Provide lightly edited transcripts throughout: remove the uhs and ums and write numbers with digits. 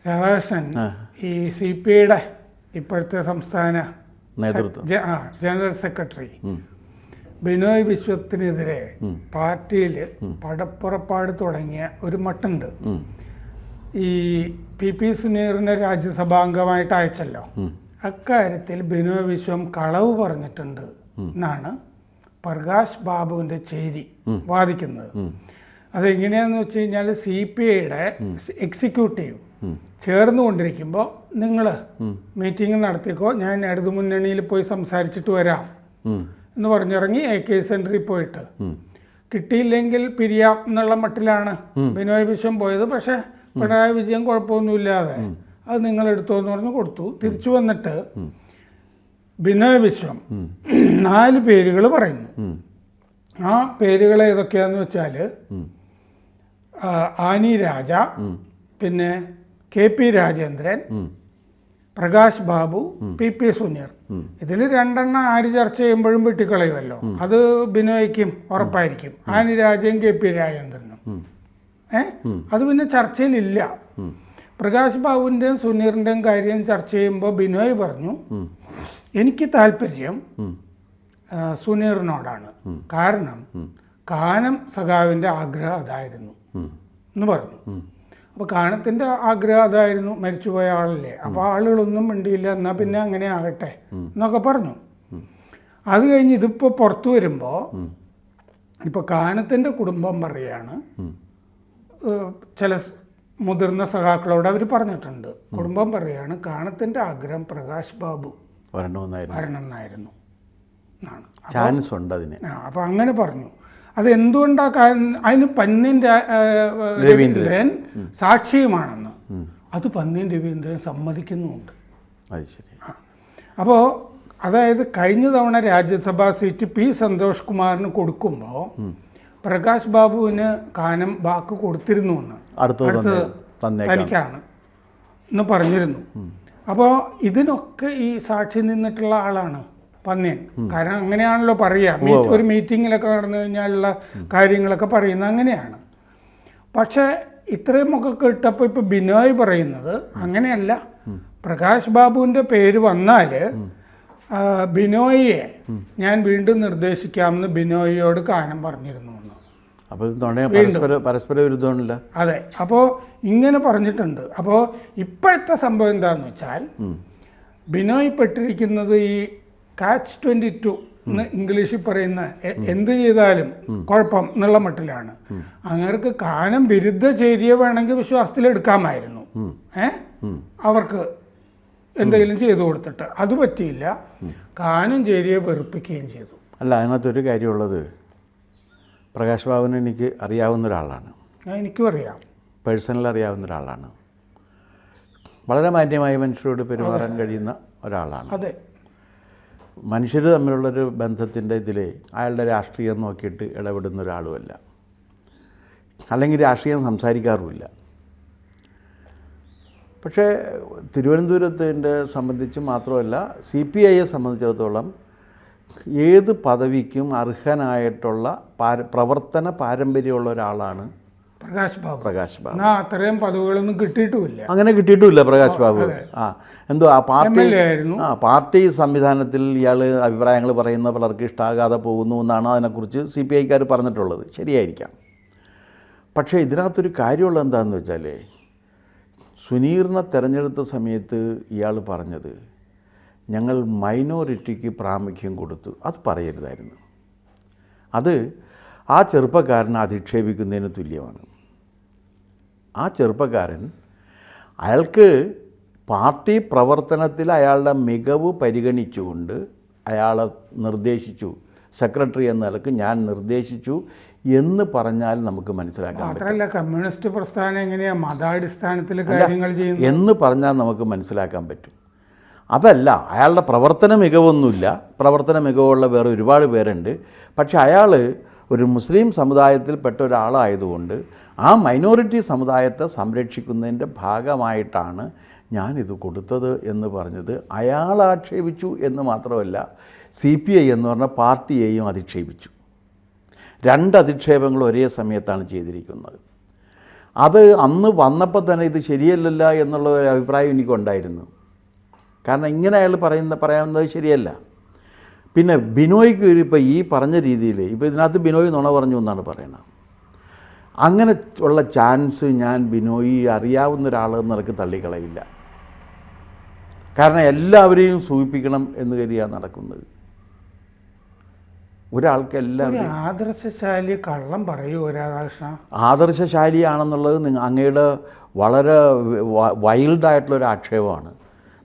രാധാകൃഷ്ണൻ ഈ CPIയുടെ ഇപ്പോഴത്തെ സംസ്ഥാന നേതൃത്വം ജനറൽ സെക്രട്ടറി ബിനോയ് വിശ്വത്തിനെതിരെ പാർട്ടിയിൽ പടപ്പുറപ്പാട് തുടങ്ങിയ ഒരു മട്ടുണ്ട്. ഈ PP സുനീറിനെ രാജ്യസഭാംഗമായിട്ട് അയച്ചല്ലോ, അക്കാര്യത്തിൽ ബിനോയ് വിശ്വം കളവ് പറഞ്ഞിട്ടുണ്ട് എന്നാണ് പ്രകാശ് ബാബുവിൻ്റെ ചേരി വാദിക്കുന്നത്. അതെങ്ങനെയാണെന്ന് വെച്ച് കഴിഞ്ഞാൽ CPIയുടെ എക്സിക്യൂട്ടീവ് ചേർന്നുകൊണ്ടിരിക്കുമ്പോൾ നിങ്ങൾ മീറ്റിംഗ് നടത്തിക്കോ, ഞാൻ ഇടതുമുന്നണിയിൽ പോയി സംസാരിച്ചിട്ട് വരാം എന്ന് പറഞ്ഞിറങ്ങി AK സെൻറ്ററിൽ പോയിട്ട് കിട്ടിയില്ലെങ്കിൽ പിരിയാം എന്നുള്ള മട്ടിലാണ് ബിനോയ് വിശ്വം പോയത്. പക്ഷേ പിണറായി വിജയൻ കുഴപ്പമൊന്നുമില്ലാതെ അത് നിങ്ങൾ എടുത്തോന്ന് പറഞ്ഞ് കൊടുത്തു. തിരിച്ചു വന്നിട്ട് ബിനോയ് വിശ്വം 4 പേരുകൾ പറയുന്നു. ആ പേരുകൾ ഏതൊക്കെയാന്ന് വെച്ചാൽ ആനി രാജ, പിന്നെ KP രാജേന്ദ്രൻ, പ്രകാശ് ബാബു, PP സുനീർ. ഇതിൽ 2 എണ്ണം ആര് ചർച്ച ചെയ്യുമ്പോഴും വെട്ടിക്കളയുമല്ലോ. അത് ബിനോയ്ക്കും ഉറപ്പായിരിക്കും, ആനി രാജയും KP രാജേന്ദ്രനും. അത് പിന്നെ ചർച്ചയിലില്ല. പ്രകാശ് ബാബുവിൻ്റെയും സുനീറിൻ്റെയും കാര്യം ചർച്ച ചെയ്യുമ്പോൾ ബിനോയ് പറഞ്ഞു, എനിക്ക് താല്പര്യം സുനീറിനോടാണ്, കാരണം കാനം സഖാവിൻ്റെ ആഗ്രഹം അതായിരുന്നു എന്ന് പറഞ്ഞു. അപ്പോൾ കാനത്തിൻ്റെ ആഗ്രഹം അതായിരുന്നു, മരിച്ചുപോയ ആളല്ലേ, അപ്പോൾ ആളുകളൊന്നും മിണ്ടിയില്ല, എന്നാൽ പിന്നെ അങ്ങനെ ആകട്ടെ എന്നൊക്കെ പറഞ്ഞു. അത് കഴിഞ്ഞ് ഇതിപ്പോൾ പുറത്തു വരുമ്പോൾ ഇപ്പോൾ കാനത്തിൻ്റെ കുടുംബം പറയുകയാണ്, ചില മുതിർന്ന സഖാക്കളോട് അവർ പറഞ്ഞിട്ടുണ്ട്, കുടുംബം പറയുകയാണ് കാനത്തിൻ്റെ ആഗ്രഹം പ്രകാശ് ബാബു വരണമെന്നായിരുന്നു എന്നാണ്. ചാൻസ് ഉണ്ട് അതിന്. അപ്പോൾ അങ്ങനെ പറഞ്ഞു. അതെന്തുകൊണ്ടാണ്? അതിന് പന്നിൻ രവീന്ദ്രൻ സാക്ഷിയുമാണെന്ന്. അത് പന്നിൻ രവീന്ദ്രൻ സമ്മതിക്കുന്നുമുണ്ട്. അപ്പോൾ അതായത് കഴിഞ്ഞ തവണ രാജ്യസഭാ സീറ്റ് P സന്തോഷ് കുമാറിന് കൊടുക്കുമ്പോൾ പ്രകാശ് ബാബുവിന് കാനം വാക്ക് കൊടുത്തിരുന്നു എന്ന്, അടുത്ത് തനിക്കാണ് എന്ന് പറഞ്ഞിരുന്നു. അപ്പോൾ ഇതിനൊക്കെ ഈ സാക്ഷി നിന്നിട്ടുള്ള ആളാണ് പന്നിയൻ. കാരണം അങ്ങനെയാണല്ലോ പറയുക, ഒരു മീറ്റിങ്ങിലൊക്കെ നടന്നു കഴിഞ്ഞാലുള്ള കാര്യങ്ങളൊക്കെ പറയുന്നത് അങ്ങനെയാണ്. പക്ഷേ ഇത്രയും ഒക്കെ കേട്ടപ്പോൾ ഇപ്പോൾ ബിനോയ് പറയുന്നത് അങ്ങനെയല്ല. പ്രകാശ് ബാബുവിൻ്റെ പേര് വന്നാൽ ബിനോയിയെ ഞാൻ വീണ്ടും നിർദ്ദേശിക്കാമെന്ന് ബിനോയിയോട് കാനം പറഞ്ഞിരുന്നു എന്ന്. പരസ്പര വിരുദ്ധമല്ല. അതെ, അപ്പോൾ ഇങ്ങനെ പറഞ്ഞിട്ടുണ്ട്. അപ്പോൾ ഇപ്പോഴത്തെ സംഭവം എന്താണെന്ന് വെച്ചാൽ ബിനോയ് പെട്ടിരിക്കുന്നത് ഈ Catch-22 എന്ന് ഇംഗ്ലീഷിൽ പറയുന്ന എന്ത് ചെയ്താലും കുഴപ്പം എന്നുള്ള മട്ടിലാണ്. അങ്ങേർക്ക് കാനം വിരുദ്ധ ചേരിയെ വേണമെങ്കിൽ വിശ്വാസത്തിലെടുക്കാമായിരുന്നു, അവർക്ക് എന്തെങ്കിലും ചെയ്തു കൊടുത്തിട്ട്. അത് പറ്റിയില്ല, കാനം ചേരിയെ വെറുപ്പിക്കുകയും ചെയ്തു. അല്ല, അതിനകത്തൊരു കാര്യമുള്ളത്, പ്രകാശ് ബാബുവിനെ എനിക്ക് അറിയാവുന്ന ഒരാളാണ്, എനിക്കും അറിയാം, പേഴ്സണലി അറിയാവുന്ന ഒരാളാണ്. വളരെ മാന്യമായി മനുഷ്യരോട് പെരുമാറാൻ കഴിയുന്ന ഒരാളാണ്. അതെ, മനുഷ്യർ തമ്മിലുള്ളൊരു ബന്ധത്തിൻ്റെ ഇതിൽ അയാളുടെ രാഷ്ട്രീയം നോക്കിയിട്ട് ഇടപെടുന്ന ഒരാളുമല്ല, അല്ലെങ്കിൽ രാഷ്ട്രീയം സംസാരിക്കാറുമില്ല. പക്ഷേ തിരുവനന്തപുരത്തിൻ്റെ സംബന്ധിച്ച് മാത്രമല്ല, CPIയെ സംബന്ധിച്ചിടത്തോളം ഏത് പദവിക്കും അർഹനായിട്ടുള്ള പ്രവർത്തന പാരമ്പര്യമുള്ള ഒരാളാണ് പ്രകാശ് ബാബു. അത്രയും പദവികളൊന്നും കിട്ടിയിട്ടുമില്ല, അങ്ങനെ കിട്ടിയിട്ടുമില്ല പ്രകാശ് ബാബു. എന്തോ ആ പാർട്ടി സംവിധാനത്തിൽ ഇയാൾ അഭിപ്രായങ്ങൾ പറയുന്ന പലർക്ക് ഇഷ്ടമാകാതെ പോകുന്നു എന്നാണ് അതിനെക്കുറിച്ച് CPIക്കാർ പറഞ്ഞിട്ടുള്ളത്. ശരിയായിരിക്കാം. പക്ഷേ ഇതിനകത്തൊരു കാര്യമുള്ള എന്താണെന്ന് വെച്ചാൽ, സുനീറിനെ തിരഞ്ഞെടുത്ത സമയത്ത് ഇയാൾ പറഞ്ഞത് ഞങ്ങൾ മൈനോറിറ്റിക്ക് പ്രാമുഖ്യം കൊടുത്തു. അത് പറയരുതായിരുന്നു. അത് ആ ചെറുപ്പക്കാരനെ അധിക്ഷേപിക്കുന്നതിന് തുല്യമാണ്. ആ ചെറുപ്പക്കാരൻ അയാൾക്ക് പാർട്ടി പ്രവർത്തനത്തിൽ അയാളുടെ മികവ് പരിഗണിച്ചുകൊണ്ട് അയാളെ നിർദ്ദേശിച്ചു, സെക്രട്ടറി എന്ന നിലക്ക് ഞാൻ നിർദ്ദേശിച്ചു എന്ന് പറഞ്ഞാൽ നമുക്ക് മനസ്സിലാക്കാൻ മാത്രമല്ല, കമ്മ്യൂണിസ്റ്റ് പ്രസ്ഥാനം എങ്ങനെയാണ് മതാടിസ്ഥാനത്തിൽ കാര്യങ്ങൾ ചെയ്യുന്നത് എന്ന് പറഞ്ഞാൽ നമുക്ക് മനസ്സിലാക്കാൻ പറ്റും. അതല്ല, അയാളുടെ പ്രവർത്തന മികവൊന്നുമില്ല, പ്രവർത്തന മികവുള്ള വേറെ ഒരുപാട് പേരുണ്ട്. പക്ഷെ അയാൾ ഒരു മുസ്ലിം സമുദായത്തിൽപ്പെട്ട ഒരാളായതുകൊണ്ട് ആ മൈനോറിറ്റി സമുദായത്തെ സംരക്ഷിക്കുന്നതിൻ്റെ ഭാഗമായിട്ടാണ് ഞാനിത് കൊടുത്തത് എന്ന് പറഞ്ഞത് അയാൾ ആക്ഷേപിച്ചു എന്ന് മാത്രമല്ല, CPI എന്ന് പറഞ്ഞ പാർട്ടിയെയും അധിക്ഷേപിച്ചു. 2 അധിക്ഷേപങ്ങൾ ഒരേ സമയത്താണ് ചെയ്തിരിക്കുന്നത്. അത് അന്ന് വന്നപ്പോൾ തന്നെ ഇത് ശരിയല്ലല്ല എന്നുള്ള ഒരു അഭിപ്രായം എനിക്കുണ്ടായിരുന്നു. കാരണം ഇങ്ങനെ അയാൾ പറയാവുന്നത് ശരിയല്ല. പിന്നെ ബിനോയ്ക്ക് ഇപ്പോൾ ഈ പറഞ്ഞ രീതിയിൽ ഇപ്പോൾ ഇതിനകത്ത് ബിനോയ് നുണ പറഞ്ഞു എന്നാണ് പറയുന്നത്. അങ്ങനെ ഉള്ള ചാൻസ് ഞാൻ ബിനോയി അറിയാവുന്ന ഒരാളെന്ന് നിനക്ക് തള്ളിക്കളയില്ല. കാരണം എല്ലാവരെയും സൂചിപ്പിക്കണം എന്ന് കരുതിയാണ് നടക്കുന്നത്. ഒരാൾക്ക് എല്ലാവരും ആദർശശാലി കള്ളം പറയൂ രാധാകൃഷ്ണ. ആദർശശാലിയാണെന്നുള്ളത് അങ്ങയുടെ വളരെ വൈൽഡായിട്ടുള്ളൊരു ആക്ഷേപമാണ്.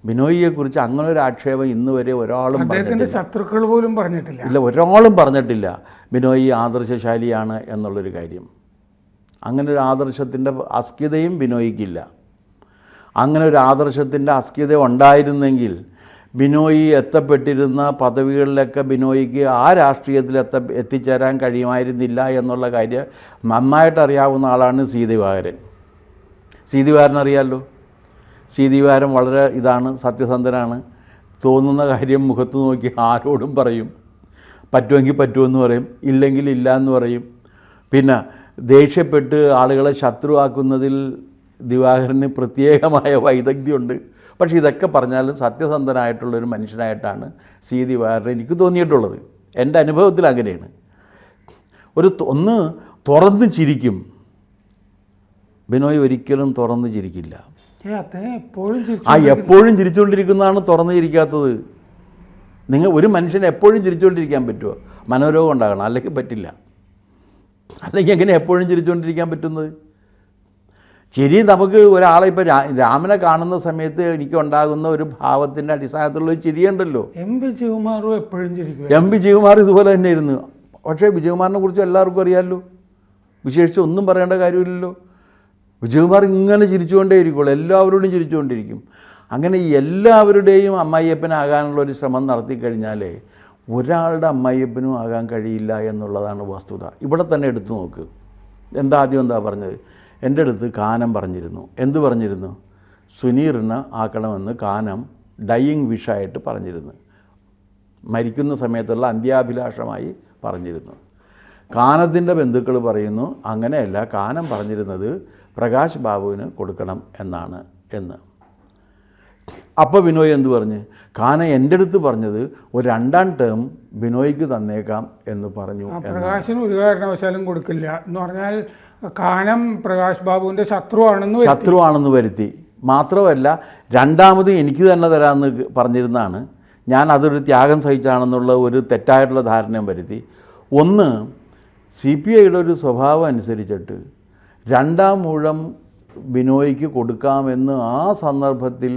ബിനോയിയെക്കുറിച്ച് അങ്ങനെ ഒരു ആക്ഷേപം ഇന്ന് വരെ ഒരാളും അദ്ദേഹത്തിൻ്റെ ശത്രുക്കൾ പോലും പറഞ്ഞിട്ടില്ല. ഇല്ല, ഒരാളും പറഞ്ഞിട്ടില്ല ബിനോയി ആദർശശാലിയാണ് എന്നുള്ളൊരു കാര്യം. അങ്ങനെ ഒരു ആദർശത്തിൻ്റെ അസ്കിതയും ബിനോയിക്കില്ല. അങ്ങനെ ഒരു ആദർശത്തിൻ്റെ അസ്കിത ഉണ്ടായിരുന്നെങ്കിൽ ബിനോയി എത്തപ്പെട്ടിരുന്ന പദവികളിലൊക്കെ ബിനോയിക്ക് ആ രാഷ്ട്രീയത്തിൽ എത്തിച്ചേരാൻ കഴിയുമായിരുന്നില്ല എന്നുള്ള കാര്യം നന്നായിട്ട് അറിയാവുന്ന ആളാണ് സി ദിവാകരൻ. സി ദിവാകരൻ അറിയാമല്ലോ. സി ദിവാകരൻ വളരെ ഇതാണ്, സത്യസന്ധനാണ്. തോന്നുന്ന കാര്യം മുഖത്ത് നോക്കി ആരോടും പറയും. പറ്റുമെങ്കിൽ പറ്റുമെന്ന് പറയും, ഇല്ലെങ്കിൽ ഇല്ല എന്ന് പറയും. പിന്നെ ദേഷ്യപ്പെട്ട് ആളുകളെ ശത്രുവാക്കുന്നതിൽ ദിവാകരന് പ്രത്യേകമായ വൈദഗ്ധ്യമുണ്ട്. പക്ഷേ ഇതൊക്കെ പറഞ്ഞാലും സത്യസന്ധനായിട്ടുള്ളൊരു മനുഷ്യനായിട്ടാണ് സി ദിവാകരൻ എനിക്ക് തോന്നിയിട്ടുള്ളത്. എൻ്റെ അനുഭവത്തിൽ അങ്ങനെയാണ്. ഒന്ന് തുറന്ന് ചിരിക്കും. ബിനോയ് ഒരിക്കലും തുറന്ന് ചിരിക്കില്ല. എപ്പോഴും ചിരിച്ചുകൊണ്ടിരിക്കുന്നതാണ് തുറന്ന് ചിരിക്കാത്തത്. ഒരു മനുഷ്യനെ എപ്പോഴും ചിരിച്ചുകൊണ്ടിരിക്കാൻ പറ്റുമോ? മനോരോഗം ഉണ്ടാകണം, അല്ലെങ്കിൽ പറ്റില്ല. അല്ലെങ്കിൽ എങ്ങനെ എപ്പോഴും ചിരിച്ചുകൊണ്ടിരിക്കാൻ പറ്റുന്നത്? ശരി, നമുക്ക് ഒരാളെ ഇപ്പോൾ രാമനെ കാണുന്ന സമയത്ത് എനിക്കുണ്ടാകുന്ന ഒരു ഭാവത്തിൻ്റെ അടിസ്ഥാനത്തിലുള്ള ചിരിയുണ്ടല്ലോ. എം പി ശിവകുമാറും എപ്പോഴും ചിരിക്കും. എം പി ശിവകുമാർ ഇതുപോലെ തന്നെ ഇരുന്നു. പക്ഷേ വിജയകുമാറിനെ കുറിച്ച് എല്ലാവർക്കും അറിയാമല്ലോ, വിശേഷിച്ച് ഒന്നും പറയേണ്ട കാര്യമില്ലല്ലോ. വിജയകുമാർ ഇങ്ങനെ ചിരിച്ചുകൊണ്ടേയിരിക്കുള്ളൂ, എല്ലാവരോടും ചിരിച്ചുകൊണ്ടിരിക്കും. അങ്ങനെ എല്ലാവരുടെയും അമ്മായിയപ്പനാകാനുള്ള ഒരു ശ്രമം നടത്തിക്കഴിഞ്ഞാൽ ഒരാളുടെ അമ്മായിയപ്പനും ആകാൻ കഴിയില്ല എന്നുള്ളതാണ് വസ്തുത. ഇവിടെ തന്നെ എടുത്തു നോക്ക്. ആദ്യം എന്താ പറഞ്ഞത്? എൻ്റെ അടുത്ത് കാനം പറഞ്ഞിരുന്നു. എന്ത് പറഞ്ഞിരുന്നു? സുനീറിനെ ആക്കണമെന്ന് കാനം ഡൈയിങ് വിഷായിട്ട് പറഞ്ഞിരുന്നു. മരിക്കുന്ന സമയത്തുള്ള അന്ത്യാഭിലാഷമായി പറഞ്ഞിരുന്നു. കാനത്തിൻ്റെ ബന്ധുക്കൾ പറയുന്നു അങ്ങനെയല്ല, കാനം പറഞ്ഞിരുന്നത് പ്രകാശ് ബാബുവിന് കൊടുക്കണം എന്നാണ് എന്ന്. അപ്പോൾ ബിനോയ് എന്ത് പറഞ്ഞ്? കാനം എൻ്റെ അടുത്ത് പറഞ്ഞത് ഒരു 2ാം ടേം ബിനോയ്ക്ക് തന്നേക്കാം എന്ന് പറഞ്ഞു. പ്രകാശിന് ഒരു കാരണവശാലും കൊടുക്കില്ല എന്ന് പറഞ്ഞാൽ കാനം പ്രകാശ് ബാബുവിൻ്റെ ശത്രുവാണെന്ന് വരുത്തി. മാത്രമല്ല, 2ാമത് എനിക്ക് തന്നെ തരാമെന്ന് പറഞ്ഞിരുന്നാണ്. ഞാൻ അതൊരു ത്യാഗം സഹിച്ചാണെന്നുള്ള ഒരു തെറ്റായിട്ടുള്ള ധാരണയും വരുത്തി. ഒന്ന്, CPIയുടെ ഒരു സ്വഭാവം അനുസരിച്ചിട്ട് 2ാം ഊഴം ബിനോയ്ക്ക് കൊടുക്കാമെന്ന് ആ സന്ദർഭത്തിൽ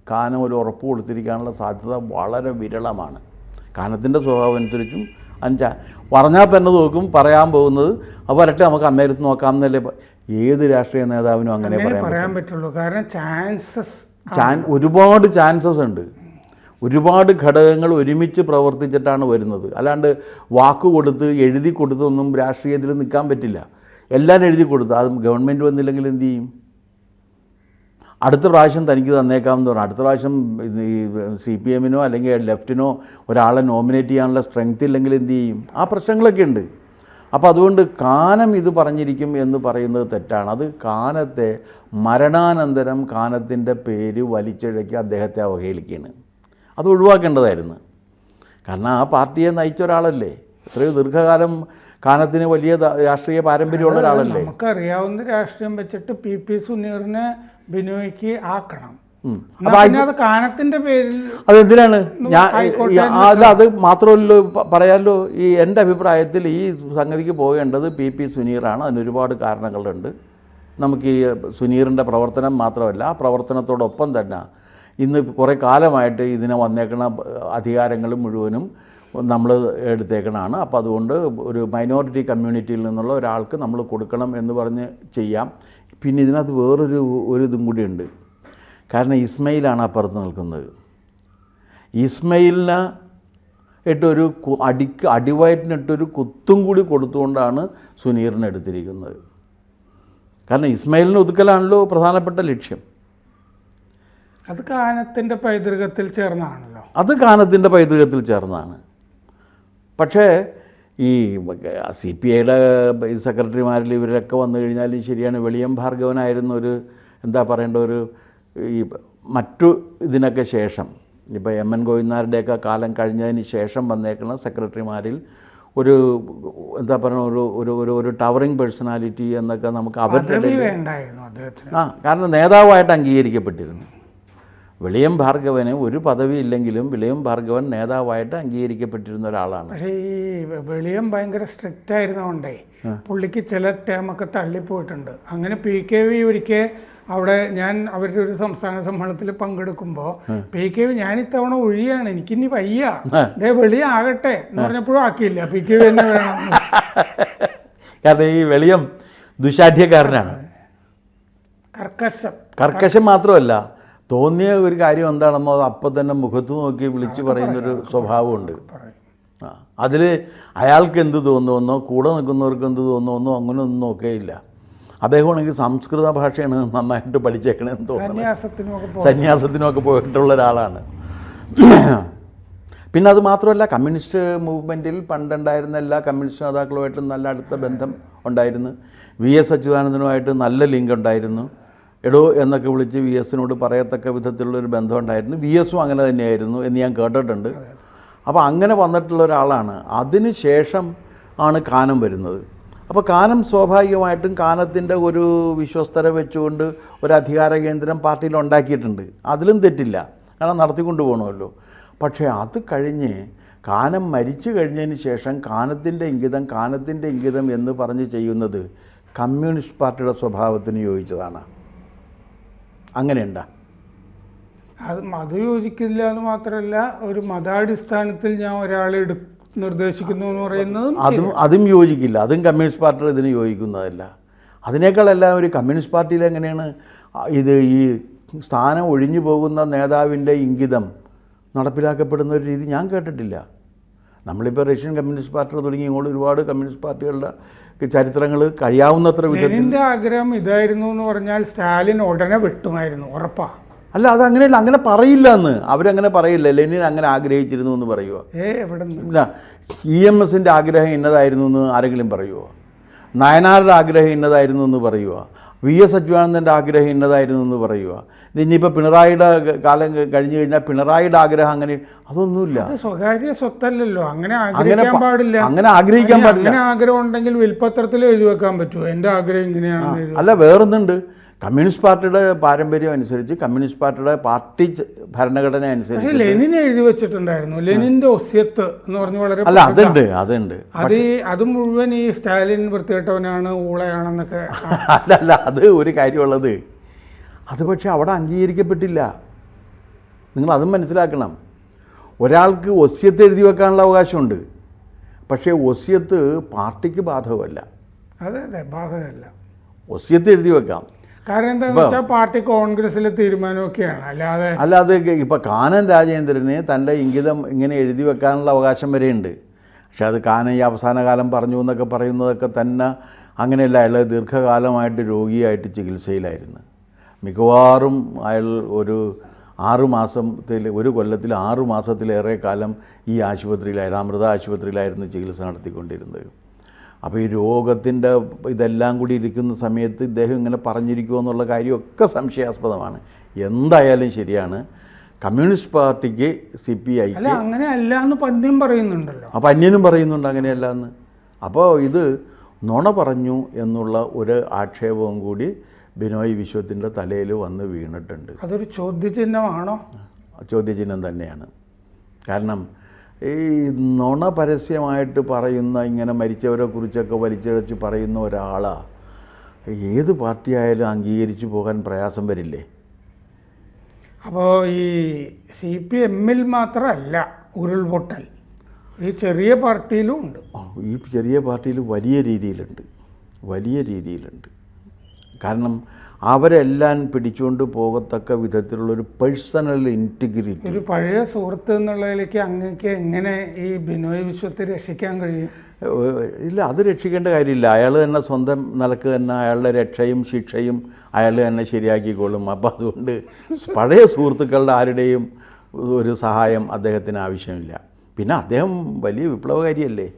കാനം ഒരു ഉറപ്പ് കൊടുത്തിരിക്കാനുള്ള സാധ്യത വളരെ വിരളമാണ്. കാനത്തിൻ്റെ സ്വഭാവം അനുസരിച്ചും പറഞ്ഞാൽ തന്നെ നോക്കും, പറയാൻ പോകുന്നത് അപ്പോൾ വരട്ടെ നമുക്ക് അന്നേരത്ത് നോക്കാം എന്നല്ലേ. ഏത് രാഷ്ട്രീയ നേതാവിനും അങ്ങനെ പറയാൻ പറ്റുള്ളൂ. കാരണം ഒരുപാട് ചാൻസസ് ഉണ്ട്. ഒരുപാട് ഘടകങ്ങൾ ഒരുമിച്ച് പ്രവർത്തിച്ചിട്ടാണ് വരുന്നത്. അല്ലാണ്ട് വാക്ക് കൊടുത്ത് എഴുതി കൊടുത്തൊന്നും രാഷ്ട്രീയത്തിൽ നിൽക്കാൻ പറ്റില്ല. എല്ലാം എഴുതി കൊടുത്തു, അത് ഗവൺമെൻറ് വന്നില്ലെങ്കിൽ എന്തു ചെയ്യും? അടുത്ത പ്രാവശ്യം തനിക്ക് തന്നേക്കാമെന്ന് പറഞ്ഞു. അടുത്ത പ്രാവശ്യം ഈ CPMനോ അല്ലെങ്കിൽ ലെഫ്റ്റിനോ ഒരാളെ നോമിനേറ്റ് ചെയ്യാനുള്ള സ്ട്രെങ്ത് ഇല്ലെങ്കിൽ എന്തു ചെയ്യും? ആ പ്രശ്നങ്ങളൊക്കെ ഉണ്ട്. അപ്പോൾ അതുകൊണ്ട് കാനം ഇത് പറഞ്ഞിരിക്കും എന്ന് പറയുന്നത് തെറ്റാണ്. അത് കാനത്തെ മരണാനന്തരം കാനത്തിൻ്റെ പേര് വലിച്ചിഴക്കി അദ്ദേഹത്തെ അവഹേളിക്കുകയാണ്. അത് ഒഴിവാക്കേണ്ടതായിരുന്നു. കാരണം ആ പാർട്ടിയെ നയിച്ച ഒരാളല്ലേ, എത്രയോ ദീർഘകാലം കാനത്തിന് വലിയ രാഷ്ട്രീയ പാരമ്പര്യമുള്ള ഒരാളല്ലേ. നമുക്കറിയാവുന്ന രാഷ്ട്രീയം വെച്ചിട്ട് PP സുനീറിനെ ബിനോയ്ക്ക് ആക്കണം. കാനത്തിന്റെ പേരിൽ അതെന്തിനാണ്? അത് മാത്രമല്ലോ പറയാമല്ലോ. എൻ്റെ അഭിപ്രായത്തിൽ ഈ സംഗതിക്ക് പോകേണ്ടത് PP സുനീറാണ്. അതിനൊരുപാട് കാരണങ്ങളുണ്ട്. നമുക്ക് ഈ സുനീറിൻ്റെ പ്രവർത്തനം മാത്രമല്ല, ആ പ്രവർത്തനത്തോടൊപ്പം തന്നെ ഇന്ന് കുറേ കാലമായിട്ട് ഇതിനെ വന്നേക്കുന്ന അധികാരങ്ങളും മുഴുവനും നമ്മൾ എടുത്തേക്കണതാണ്. അപ്പോൾ അതുകൊണ്ട് ഒരു മൈനോറിറ്റി കമ്മ്യൂണിറ്റിയിൽ നിന്നുള്ള ഒരാൾക്ക് നമ്മൾ കൊടുക്കണം എന്ന് പറഞ്ഞ് ചെയ്യാം. പിന്നെ ഇതിനകത്ത് വേറൊരു ഇതും കൂടിയുണ്ട്. കാരണം ഇസ്മയിലാണ് അപ്പുറത്ത് നിൽക്കുന്നത്. ഇസ്മയിലിന് ഇട്ടൊരു അടിവയറ്റിനിട്ടൊരു കുത്തും കൂടി കൊടുത്തുകൊണ്ടാണ് സുനീറിനെ എടുത്തിരിക്കുന്നത്. കാരണം ഇസ്മയിലിനെ ഒതുക്കലാണല്ലോ പ്രധാനപ്പെട്ട ലക്ഷ്യം. അത് കാനത്തിൻ്റെ പൈതൃകത്തിൽ ചേർന്നതാണല്ലോ. അത് കാനത്തിൻ്റെ പൈതൃകത്തിൽ ചേർന്നതാണ്. പക്ഷേ ഈ CPIയുടെ സെക്രട്ടറിമാരിൽ ഇവരൊക്കെ വന്നു കഴിഞ്ഞാലും ശരിയാണ്. വെളിയം ഭാർഗവനായിരുന്ന ഒരു എന്താ പറയേണ്ട ഒരു ഈ മറ്റു ഇതിനൊക്കെ ശേഷം ഇപ്പോൾ MN ഗോവിന്ദനാരുടെയൊക്കെ കാലം കഴിഞ്ഞതിന് ശേഷം വന്നേക്കുന്ന സെക്രട്ടറിമാരിൽ ഒരു എന്താ പറയുക ഒരു ഒരു ഒരു ഒരു ടവറിങ് പേഴ്സണാലിറ്റി എന്നൊക്കെ നമുക്ക് അവരുടെ കാരണം നേതാവായിട്ട് അംഗീകരിക്കപ്പെട്ടിരുന്നു. വെളിയം ഭാർഗവന് ഒരു പദവി ഇല്ലെങ്കിലും വെളിയം ഭാർഗവൻ നേതാവായിട്ട് അംഗീകരിക്കപ്പെട്ടിരുന്ന ഒരാളാണ്. പക്ഷേ ഈ വെളിയം ഭയങ്കര സ്ട്രിക്റ്റ് ആയിരുന്നതുകൊണ്ടേ പുള്ളിക്ക് ചില ടേമൊക്കെ തള്ളിപ്പോയിട്ടുണ്ട്. അങ്ങനെ PKV ഒരിക്കൽ അവിടെ ഞാൻ അവരുടെ ഒരു സംസ്ഥാന സമ്മേളനത്തിൽ പങ്കെടുക്കുമ്പോൾ PKV ഞാൻ ഇത്തവണ ഒഴിയാണ്, എനിക്കിനി വയ്യ, ദേ വെളിയം ആകട്ടെ എന്ന് പറഞ്ഞപ്പോഴും ആക്കിയില്ല, PKV തന്നെ വേണം. കാരണം ഈ വെളിയം ദുശാഠ്യക്കാരനാണ്. കർക്കശം മാത്രമല്ല, തോന്നിയ ഒരു കാര്യം എന്താണെന്നോ അത് അപ്പം തന്നെ മുഖത്ത് നോക്കി വിളിച്ച് പറയുന്നൊരു സ്വഭാവമുണ്ട്. അതിൽ അയാൾക്ക് എന്ത് തോന്നുമെന്നോ കൂടെ നിൽക്കുന്നവർക്ക് എന്ത് തോന്നുമെന്നോ അങ്ങനെ ഒന്നും നോക്കേയില്ല. അദ്ദേഹമാണെങ്കിൽ സംസ്കൃത ഭാഷയാണ് നന്നായിട്ട് പഠിച്ചേക്കണമെന്ന് തോന്നുന്നു. സന്യാസത്തിനൊക്കെ പോയിട്ടുള്ള ഒരാളാണ്. പിന്നെ അത് മാത്രമല്ല, കമ്മ്യൂണിസ്റ്റ് മൂവ്മെൻറ്റിൽ പണ്ടുണ്ടായിരുന്ന എല്ലാ കമ്മ്യൂണിസ്റ്റ് നേതാക്കളുമായിട്ടും നല്ല അടുത്ത ബന്ധം ഉണ്ടായിരുന്നു. VS അച്യുതാനന്ദനുമായിട്ട് നല്ല ലിങ്ക് ഉണ്ടായിരുന്നു. എടോ എന്നൊക്കെ വിളിച്ച് VSനോട് പറയത്തക്ക വിധത്തിലുള്ളൊരു ബന്ധം ഉണ്ടായിരുന്നു. VSും അങ്ങനെ തന്നെയായിരുന്നു എന്ന് ഞാൻ കേട്ടിട്ടുണ്ട്. അപ്പോൾ അങ്ങനെ വന്നിട്ടുള്ള ഒരാളാണ്. അതിന് ശേഷം ആണ് കാനം വരുന്നത്. അപ്പോൾ കാനം സ്വാഭാവികമായിട്ടും കാനത്തിൻ്റെ ഒരു വിശ്വസ്തര വെച്ചുകൊണ്ട് ഒരു അധികാര കേന്ദ്രം പാർട്ടിയിൽ ഉണ്ടാക്കിയിട്ടുണ്ട്. അതിലും തെറ്റില്ല, കാരണം നടത്തിക്കൊണ്ട് പോകണമല്ലോ. പക്ഷേ അത് കഴിഞ്ഞ് കാനം മരിച്ചു കഴിഞ്ഞതിന് ശേഷം കാനത്തിൻ്റെ ഇംഗിതം എന്ന് പറഞ്ഞ് ചെയ്യുന്നത് കമ്മ്യൂണിസ്റ്റ് പാർട്ടിയുടെ സ്വഭാവത്തിന് യോജിച്ചതാണ്. അങ്ങനെയുണ്ടാ? അത് യോജിക്കില്ല എന്ന് മാത്രമല്ല, ഒരു മതാടിസ്ഥാനത്തിൽ ഞാൻ ഒരാളെ നിർദ്ദേശിക്കുന്നു എന്ന് പറയുന്നതും അതും യോജിക്കില്ല. അതും കമ്മ്യൂണിസ്റ്റ് പാർട്ടിയുടെ ഇതിന് യോജിക്കുന്നതല്ല. അതിനേക്കാളെല്ലാം ഒരു കമ്മ്യൂണിസ്റ്റ് പാർട്ടിയിൽ എങ്ങനെയാണ് ഇത് ഈ സ്ഥാനം ഒഴിഞ്ഞു പോകുന്ന നേതാവിൻ്റെ ഇംഗിതം നടപ്പിലാക്കപ്പെടുന്ന ഒരു രീതി ഞാൻ കേട്ടിട്ടില്ല. നമ്മളിപ്പോൾ റഷ്യൻ കമ്മ്യൂണിസ്റ്റ് പാർട്ടി തുടങ്ങി ഇങ്ങോട്ട് ഒരുപാട് കമ്മ്യൂണിസ്റ്റ് പാർട്ടികളുടെ ചരിത്രങ്ങൾ കഴിയാവുന്നത്ര ലെനിൻ്റെ ആഗ്രഹം ഇതായിരുന്നു എന്ന് പറഞ്ഞാൽ സ്റ്റാലിൻ ഉടനെ വെട്ടുമായിരുന്നു, ഉറപ്പാ. അല്ല, അതങ്ങനെയല്ല, അങ്ങനെ പറയില്ല എന്ന് അവരങ്ങനെ പറയില്ല. ലെനിൻ അങ്ങനെ ആഗ്രഹിച്ചിരുന്നു എന്ന് പറയുമോ? ഇല്ല. EMSൻ്റെ ആഗ്രഹം ഇന്നതായിരുന്നു എന്ന് ആരെങ്കിലും പറയുമോ? നയനാരുടെ ആഗ്രഹം ഇന്നതായിരുന്നു എന്ന് പറയുമോ? VS അച്യുതാനന്ദൻ്റെ ആഗ്രഹം ഇന്നതായിരുന്നു എന്ന് പറയുമോ? ഇനിയിപ്പോൾ പിണറായിയുടെ കാലം കഴിഞ്ഞു കഴിഞ്ഞാൽ പിണറായിയുടെ ആഗ്രഹം അങ്ങനെ അതൊന്നുമില്ല. സ്വകാര്യ സ്വത്തല്ലല്ലോ, അങ്ങനെ ആഗ്രഹിക്കാൻ പാടില്ല. അങ്ങനെ ആഗ്രഹിക്കാൻ പാടില്ല. അങ്ങനെ ആഗ്രഹം ഉണ്ടെങ്കിൽ വിൽപ്പത്രത്തിൽ എഴുതി വെക്കാൻ പറ്റുമോ എൻ്റെ ആഗ്രഹം ഇങ്ങനെയാണ്? അല്ല, വേറൊന്നുണ്ട്. കമ്മ്യൂണിസ്റ്റ് പാർട്ടിയുടെ പാരമ്പര്യം അനുസരിച്ച് കമ്മ്യൂണിസ്റ്റ് പാർട്ടിയുടെ പാർട്ടി ഭരണഘടന അനുസരിച്ച് ലെനിൻ എഴുതി വെച്ചിട്ടുണ്ടായിരുന്നു. ലെനിൻ്റെ ഒസ്യത്ത് എന്ന് പറഞ്ഞ് വളരെ അല്ല അതുണ്ട്. അത് മുഴുവൻ ഈ സ്റ്റാലിൻ വൃത്തികെട്ടവനാണ്, ഊളയാണെന്നൊക്കെ. അല്ല, അത് ഒരു കാര്യമുള്ളത്. അത് പക്ഷേ അവിടെ അംഗീകരിക്കപ്പെട്ടില്ല. നിങ്ങളതും മനസ്സിലാക്കണം. ഒരാൾക്ക് ഒസ്യത്ത് എഴുതി വെക്കാനുള്ള അവകാശമുണ്ട്, പക്ഷേ ഒസ്യത്ത് പാർട്ടിക്ക് ബാധകമല്ല. അതെ, ബാധകമല്ല. ഒസ്യത്ത് എഴുതി വെക്കാം. കാരണം എന്താണെന്ന് വെച്ചാൽ പാർട്ടി കോൺഗ്രസിലെ തീരുമാനമൊക്കെയാണ്. അല്ലാതെ ഇപ്പോൾ കാനൻ രാജേന്ദ്രന് തൻ്റെ ഇംഗിതം ഇങ്ങനെ എഴുതി വെക്കാനുള്ള അവകാശം വരെയുണ്ട്. പക്ഷെ അത് കാനൻ ഈ അവസാന കാലം പറഞ്ഞു എന്നൊക്കെ പറയുന്നതൊക്കെ തന്നെ അങ്ങനെയല്ല. അയാൾ ദീർഘകാലമായിട്ട് രോഗിയായിട്ട് ചികിത്സയിലായിരുന്നു. മിക്കവാറും അയാൾ ഒരു 6 മാസത്തിൽ ഒരു കൊല്ലത്തിൽ 6 മാസത്തിലേറെ കാലം ഈ ആശുപത്രിയിലായിരുന്നു, അമൃത ആശുപത്രിയിലായിരുന്നു ചികിത്സ നടത്തിക്കൊണ്ടിരുന്നത്. അപ്പോൾ ഈ രോഗത്തിൻ്റെ ഇതെല്ലാം കൂടി ഇരിക്കുന്ന സമയത്ത് ഇദ്ദേഹം ഇങ്ങനെ പറഞ്ഞിരിക്കുമോ എന്നുള്ള കാര്യമൊക്കെ സംശയാസ്പദമാണ്. എന്തായാലും ശരിയാണ്, കമ്മ്യൂണിസ്റ്റ് പാർട്ടിക്ക് CPI അങ്ങനെ അല്ല എന്ന് പന്ന്യൻ പറയുന്നുണ്ടല്ലോ. അപ്പോൾ അന്യനും പറയുന്നുണ്ട് അങ്ങനെയല്ല എന്ന്. അപ്പോൾ ഇത് നുണ പറഞ്ഞു എന്നുള്ള ഒരു ആക്ഷേപവും കൂടി ബിനോയ് വിശ്വത്തിൻ്റെ തലയിൽ വന്ന് വീണിട്ടുണ്ട്. അതൊരു ചോദ്യചിഹ്നമാണോ? ചോദ്യചിഹ്നം തന്നെയാണ്. കാരണം ഈ നുണ പരസ്യമായിട്ട് പറയുന്ന, ഇങ്ങനെ മരിച്ചവരെ കുറിച്ചൊക്കെ വലിച്ചിഴച്ച് പറയുന്ന ഒരാളാണ് ഏത് പാർട്ടിയായാലും അംഗീകരിച്ചു പോകാൻ പ്രയാസം വരില്ലേ? അപ്പോൾ ഈ CPMൽ മാത്രമല്ല ഉരുൾപൊട്ടൽ, ഈ ചെറിയ പാർട്ടിയിലും ഉണ്ട്. ഈ ചെറിയ പാർട്ടിയിൽ വലിയ രീതിയിലുണ്ട്. കാരണം അവരെല്ലാം പിടിച്ചുകൊണ്ട് പോകത്തക്ക വിധത്തിലുള്ളൊരു പേഴ്സണൽ ഇൻറ്റിഗ്രിറ്റി. ഒരു പഴയ സുഹൃത്ത് എന്നുള്ളതിലേക്ക് അങ്ങേക്ക് എങ്ങനെ ഈ ബിനോയ് വിശ്വത്തെ രക്ഷിക്കാൻ കഴിയും? ഇല്ല, അത് രക്ഷിക്കേണ്ട കാര്യമില്ല. അയാൾ തന്നെ സ്വന്തം നിലക്ക് തന്നെ അയാളുടെ രക്ഷയും ശിക്ഷയും അയാൾ തന്നെ ശരിയാക്കിക്കോളും. അപ്പോൾ അതുകൊണ്ട് പഴയ സുഹൃത്തുക്കളുടെ ആരുടെയും ഒരു സഹായം അദ്ദേഹത്തിന് ആവശ്യമില്ല. പിന്നെ അദ്ദേഹം വലിയ വിപ്ലവകാരിയല്ലേ.